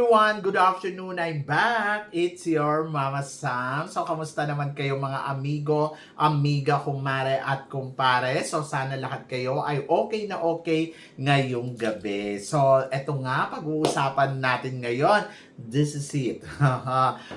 everyone! Good afternoon! I'm back! It's your Mama Sam. So, kamusta naman kayo mga amigo, amiga, kumare at kumpare? So, sana lahat kayo ay okay na okay ngayong gabi. So, eto nga, pag-uusapan natin ngayon. This is it.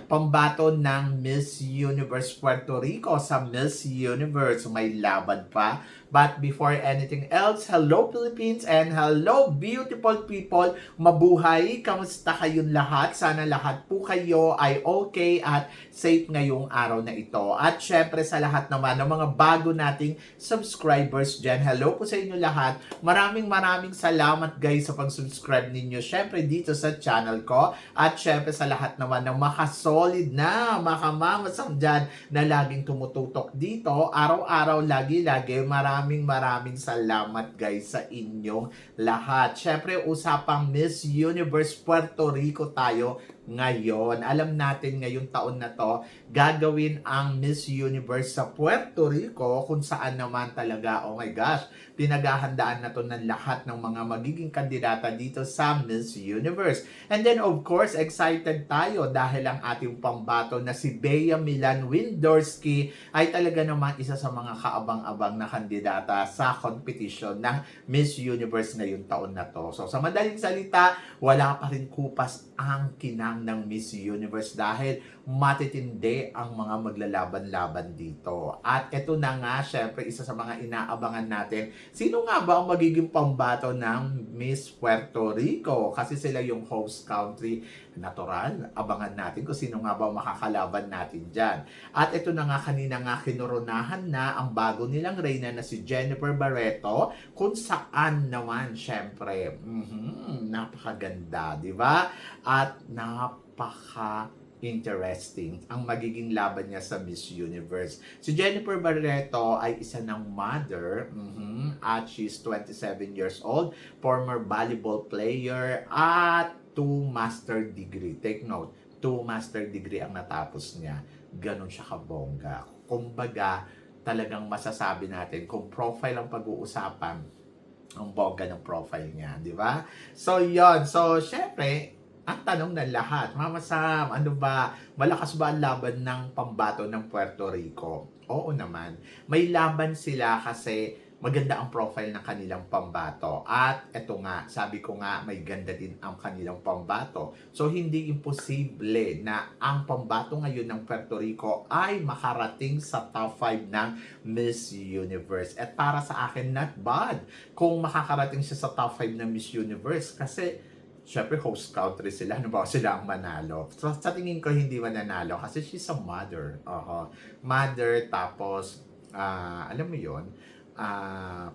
Pambato ng Miss Universe Puerto Rico sa Miss Universe. May laban pa. But before anything else, hello Philippines and hello beautiful people. Mabuhay! Kamusta kayong lahat? Sana lahat po kayo ay okay at safe ngayong araw na ito. At syempre sa lahat naman ng mga bago nating subscribers dyan, hello po sa inyo lahat. Maraming salamat guys sa pag-subscribe ninyo. Syempre dito sa channel ko. At syempre sa lahat naman ng makasolid na makamamasam dyan na laging tumututok dito. Araw-araw, lagi-lagi. Maraming salamat guys sa inyong lahat. Syempre usapang Miss Universe Puerto Rico tayo ngayon. Alam natin ngayong taon na to, gagawin ang Miss Universe sa Puerto Rico kung saan naman talaga, oh my gosh, pinaghahandaan na to ng lahat ng mga magiging kandidata dito sa Miss Universe. And then of course, excited tayo dahil ang ating pambato na si Bea Milan Windorski ay talaga naman isa sa mga kaabang-abang na kandidata sa competition ng Miss Universe ngayong taon na to. So sa madaling salita, wala pa rin kupas ang kinang ng Miss Universe dahil matitindi ang mga maglalaban-laban dito. At ito na nga, syempre, isa sa mga inaabangan natin, sino nga ba ang magiging pambato ng Miss Puerto Rico? Kasi sila yung host country. Natural, abangan natin kung sino nga ba makakalaban natin dyan. At ito na nga, kanina nga kinoronahan na ang bago nilang reyna na si Jennifer Barreto, kung saan naman, syempre, napakaganda, di ba? At napaka-interesting ang magiging laban niya sa Miss Universe. Si Jennifer Barreto ay isa ng mother, at she's 27 years old, former volleyball player, at 2 master degree. Take note, 2 master degree ang natapos niya. Ganon siya kabongga. Kumbaga, talagang masasabi natin, kung profile ang pag-uusapan, ang bongga ng profile niya, di ba? So, yon. So, syempre, ang tanong ng lahat, Mama Sam, ano ba, malakas ba ang laban ng pambato ng Puerto Rico? Oo naman. May laban sila kasi maganda ang profile ng kanilang pambato. At eto nga, sabi ko nga, may ganda din ang kanilang pambato. So, hindi imposible na ang pambato ngayon ng Puerto Rico ay makarating sa top 5 ng Miss Universe. At para sa akin, not bad kung makakarating siya sa top 5 ng Miss Universe. Kasi, syempre, host country sila. Ano ba sila ang manalo? So, sa tingin ko, hindi mananalo kasi she's a mother. Mother, tapos, alam mo yon,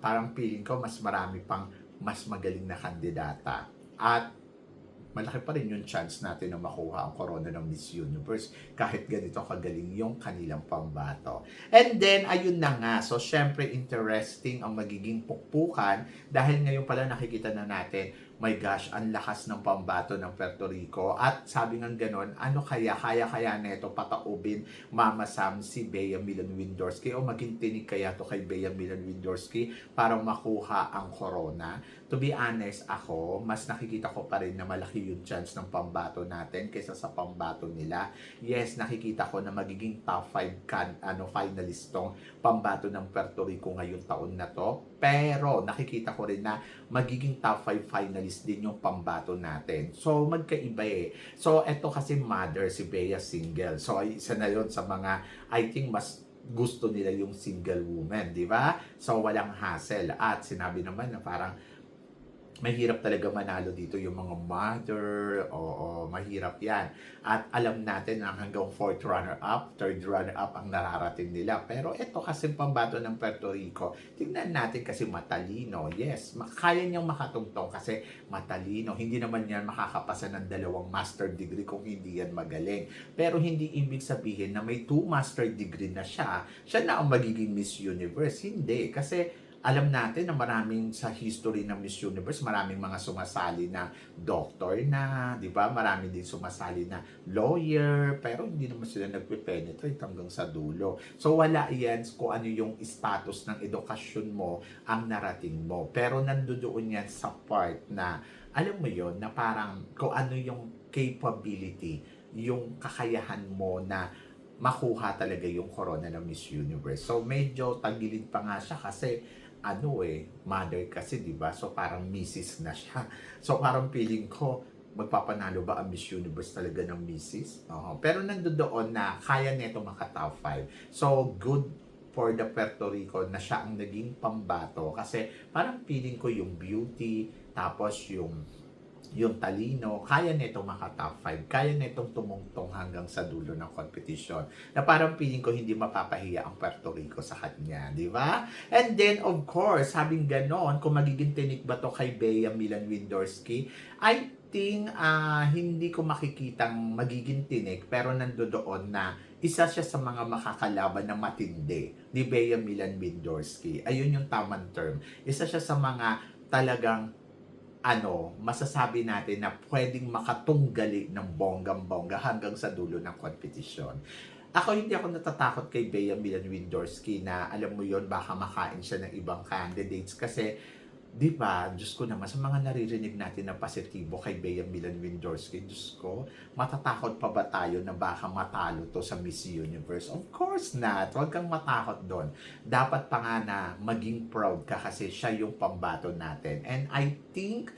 parang feeling ko mas marami pang mas magaling na kandidata. At malaki pa rin yung chance natin na makuha ang corona ng Miss Universe kahit ganito kagaling yung kanilang pambato. And then, ayun na nga. So, syempre, interesting ang magiging pukpukan dahil ngayon pala nakikita na natin, my gosh, ang lakas ng pambato ng Puerto Rico. At sabi nga ganon, ano kaya neto pataubin Mama Sam si Bea Milan Windorski o maging tinig kaya to kay Bea Milan Windorski para makuha ang corona? To be honest, ako, mas nakikita ko pa rin na malaki yung chance ng pambato natin kaysa sa pambato nila. Yes, nakikita ko na magiging top 5 finalist tong pambato ng Puerto Rico ngayong taon na to. Pero nakikita ko rin na magiging top 5 finalist din yung pambato natin. So, magkaiba eh. So, eto kasi mother, si Bea single. So, isa na yun sa mga, I think, mas gusto nila yung single woman, di ba? So, walang hassle. At sinabi naman na parang, mahirap talaga manalo dito yung mga mother, o mahirap yan. At alam natin na hanggang 4th runner-up, 3rd runner-up ang nararating nila. Pero ito kasi pambato ng Puerto Rico, tingnan natin kasi matalino. Yes, kaya niyang makatungtong kasi matalino. Hindi naman yan makakapasa ng 2 master degree kung hindi yan magaling. Pero hindi ibig sabihin na may 2 master degree na siya na ang magiging Miss Universe. Hindi, kasi alam natin na maraming sa history ng Miss Universe, maraming mga sumasali na doctor na, di ba? Marami din sumasali na lawyer, pero hindi naman sila nagpe-penetrate hanggang sa dulo. So wala yan kung ano yung status ng edukasyon mo ang narating mo. Pero nandoon yan sa part na, alam mo yon na parang kung ano yung capability, yung kakayahan mo na makuha talaga yung corona ng Miss Universe. So medyo tagilid pa nga siya kasi mother kasi, 'di ba? So parang Mrs. na siya. So parang feeling ko magpapanalo ba ang Miss Universe talaga ng Mrs.? Pero nandoon na kaya nito maka top 5. So good for the Puerto Rico na siya ang naging pambato kasi parang feeling ko yung beauty, tapos yung talino, kaya nitong maka-top 5, kaya nitong tumungtong hanggang sa dulo ng competition. Na parang feeling ko hindi mapapahiya ang Puerto Rico sa kanya, di ba? And then, of course, sabing ganon, kung magiging tinik ba to kay Bea Milan Windorski, I think hindi ko makikitang magiging tinik, pero nandoon na isa siya sa mga makakalaban na matindi ni Bea Milan Windorski. Ayun yung tamang term. Isa siya sa mga talagang masasabi natin na pwedeng makatunggali ng bonggang-bongga hanggang sa dulo ng kompetisyon. Hindi ako natatakot kay Bea Milan Windorski na alam mo yon baka makain siya ng ibang candidates kasi di ba, Diyos ko naman, sa mga naririnig natin na positibo kay Bea Milan Windorski, Diyos ko, matatakot pa ba tayo na baka matalo to sa Miss Universe? Of course not. Huwag kang matakot doon. Dapat pa nga na maging proud ka kasi siya yung pambato natin. And I think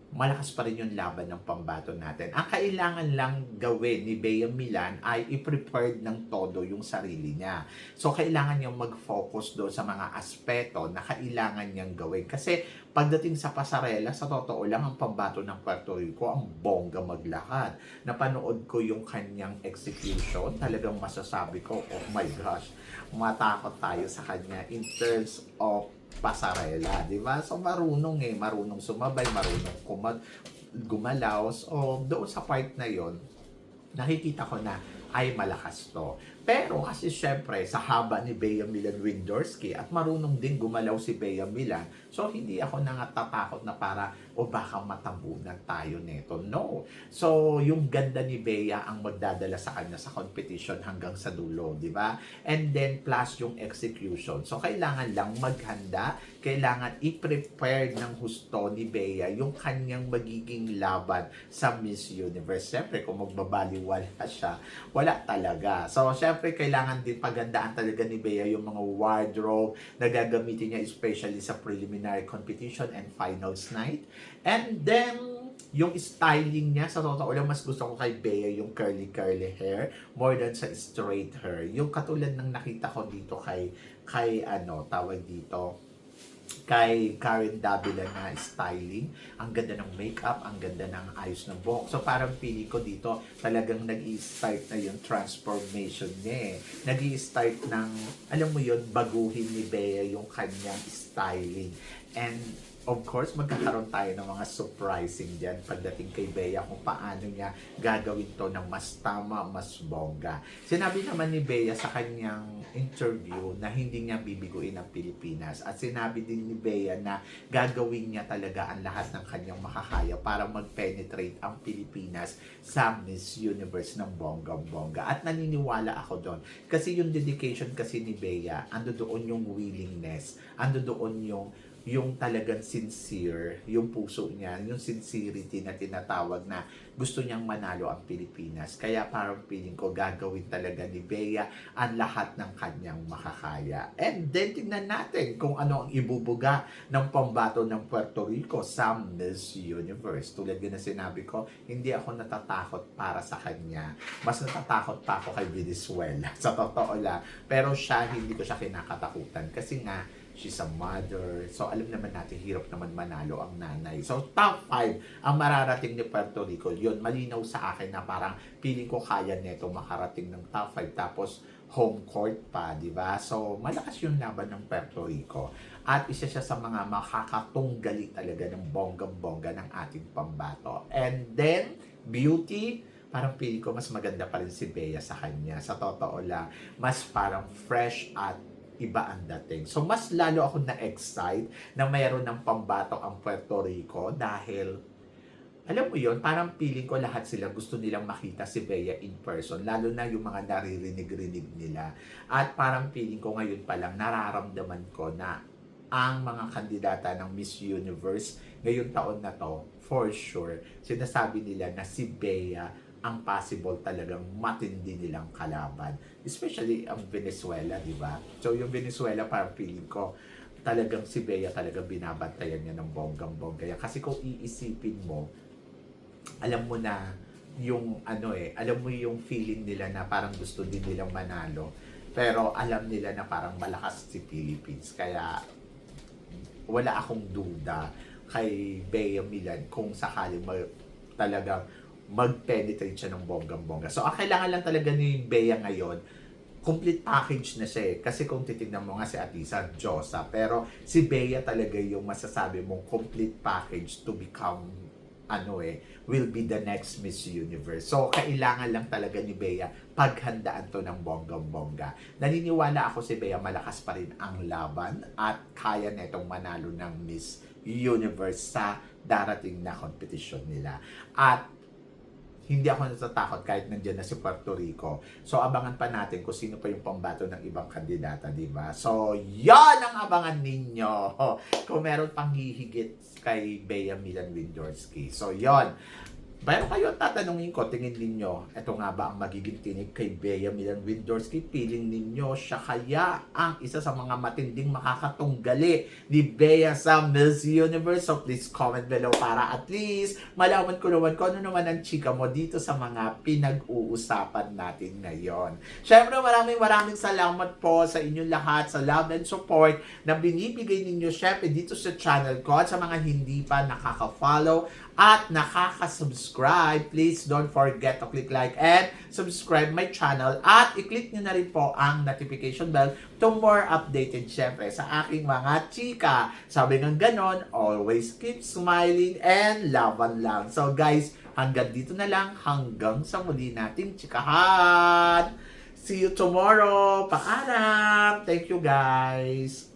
malakas pa rin yung laban ng pambato natin. Ang kailangan lang gawin ni Bea Milan ay i-prepare ng todo yung sarili niya. So, kailangan niyang mag-focus doon sa mga aspeto na kailangan niyang gawin. Kasi, pagdating sa pasarela, sa totoo lang, ang pambato ng Puerto Rico, ang bongga maglakad. Napanood ko yung kanyang execution. Talagang masasabi ko, oh my gosh, matakot tayo sa kanya in terms of pasarela, di ba? So marunong sumabay, marunong gumalaw. So doon sa part na yon, nakikita ko na ay malakas to. Pero kasi syempre, sa haba ni Bea Milan Windorski at marunong din gumalaw si Bea Milan, so hindi ako natatakot na para baka matabunan tayo neto. No. So, yung ganda ni Bea ang magdadala sa kanya sa competition hanggang sa dulo, di ba? And then, plus yung execution. So, kailangan lang maghanda, kailangan i-prepare ng husto ni Bea yung kanyang magiging laban sa Miss Universe. Siyempre, kung magbabaliwala siya, wala talaga. So, syempre, kailangan din pagandaan talaga ni Bea yung mga wardrobe na gagamitin niya especially sa preliminary competition and finals night. And then, yung styling niya, sa totoo lang, mas gusto ko kay Bea yung curly hair more than sa straight hair. Yung katulad ng nakita ko dito kay kay Karen Davila na styling. Ang ganda ng makeup, ang ganda ng ayos ng buhok. So parang feeling ko dito talagang nag-i-start na yung transformation niya eh. Nag-i-start ng, alam mo yun, baguhin ni Bea yung kanyang styling. And of course, magkakaroon tayo ng mga surprising dyan pagdating kay Bea kung paano niya gagawin to ng mas tama, mas bongga. Sinabi naman ni Bea sa kanyang interview na hindi niya bibiguin ang Pilipinas at sinabi din ni Bea na gagawin niya talaga ang lahat ng kanyang makakaya para mag-penetrate ang Pilipinas sa Miss Universe ng bonggang-bongga. At naniniwala ako doon. Kasi yung dedication kasi ni Bea, ando doon yung willingness, ando doon yung talagang sincere, yung puso niya, yung sincerity na tinatawag na gusto niyang manalo ang Pilipinas. Kaya parang feeling ko gagawin talaga ni Bea ang lahat ng kanyang makakaya. And then tingnan natin kung ano ang ibubuga ng pambato ng Puerto Rico sa Miss Universe. Tulad yun na sinabi ko, hindi ako natatakot para sa kanya. Mas natatakot pa ako kay Venezuela. Sa totoo lang. Pero siya, hindi ko siya kinakatakutan. Kasi nga, she's a mother. So, alam naman natin, hirap naman manalo ang nanay. So, top 5 ang mararating ni Puerto Rico. Yun, malinaw sa akin na parang feeling ko kaya neto makarating ng top 5. Tapos, home court pa, di ba? So, malakas yung laban ng Puerto Rico. At isa siya sa mga makakatunggali talaga ng bonggang-bongga ng ating pambato. And then, beauty, parang feeling ko mas maganda pa rin si Bea sa kanya. Sa totoo lang, mas parang fresh at iba ang dating. So, mas lalo ako na-excite na mayroon ng pambato ang Puerto Rico dahil alam mo yon, parang feeling ko lahat sila gusto nilang makita si Bea in person, lalo na yung mga naririnig-rinig nila. At parang feeling ko ngayon pa lang, nararamdaman ko na ang mga kandidata ng Miss Universe ngayong taon na to, for sure, sinasabi nila na si Bea ang possible talagang matindi nilang kalaban. Especially ang Venezuela, di ba? So yung Venezuela, parang feeling ko, talagang si Bea talagang binabantayan niya ng bonggang-bongga. Kasi kung iisipin mo, alam mo na yung alam mo yung feeling nila na parang gusto din nilang manalo. Pero alam nila na parang malakas si Philippines. Kaya wala akong duda kay Bea Milan kung sakaling talagang mag-penetrate siya ng bonggang-bongga. So, ang kailangan lang talaga ni Bea ngayon, complete package na siya eh. Kasi kung titignan mo nga si Atisa, Diyosa. Pero si Bea talaga yung masasabi mong complete package to become will be the next Miss Universe. So, kailangan lang talaga ni Bea paghandaan to ng bonggang-bongga. Naniniwala ako si Bea malakas pa rin ang laban at kaya netong manalo ng Miss Universe sa darating na competition nila. At hindi ako natatakot kahit nandiyan na si Puerto Rico. So, abangan pa natin kung sino pa yung pambato ng ibang kandidata, di ba? So, yan ang abangan ninyo. Kung meron pang hihigit kay Bea Milan Windorski. So, yon. Pero kayo tatanungin ko, tingin ninyo, ito nga ba ang magiging tinig kay Bea Milan Windorski? Piling ninyo, siya kaya ang isa sa mga matinding makakatunggali ni Bea sa Miss Universe? So please comment below para at least malaman ko naman kung ano naman ang chika mo dito sa mga pinag-uusapan natin ngayon. Syempre maraming salamat po sa inyong lahat sa love and support na binibigay ninyo syempre dito sa channel ko at sa mga hindi pa nakaka-follow at nakaka-subscribe, please don't forget to click like and subscribe my channel at i-click nyo na rin po ang notification bell to more updated syempre sa aking mga chika. Sabi ng ganon, always keep smiling and laban lang. So guys, hanggang dito na lang, hanggang sa muli nating chikahan. See you tomorrow. Paalam. Thank you guys.